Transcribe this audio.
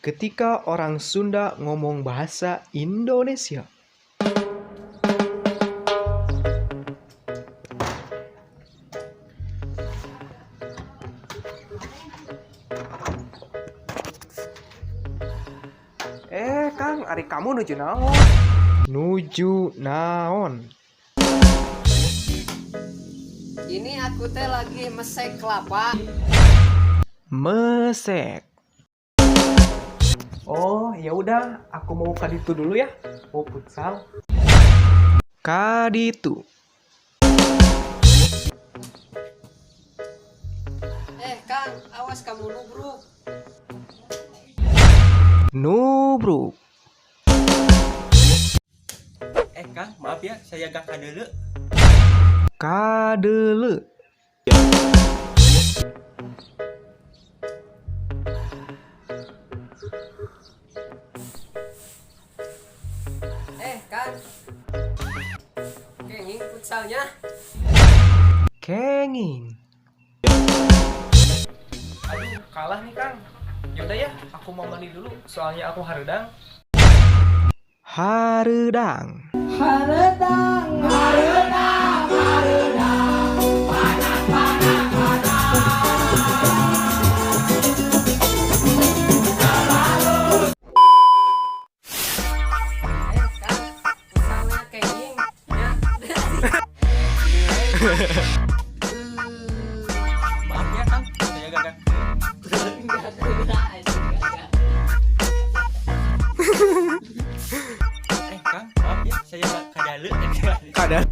ketika orang Sunda ngomong bahasa Indonesia? Kang, ari kamu nuju naon? Nuju naon? Ini aku teh lagi mesek kelapa. Mesek. Oh, ya udah, aku mau ke ditu dulu ya. Mau futsal. Kaditu. Kang, awas kamu nubruk. Nubruk. Kang, maaf ya, saya gak kadele. Kadele. Kang. Kenging futsalnya. Kenging. Aduh, kalah nih Kang. Yaudah ya, aku mau mandi dulu. Soalnya aku haredang. Haredang. Kang. Futsalnya kenging. Ya. Maaf ya, Kang, saya gak. Kang, maaf ya, saya gak kadele. Kadang.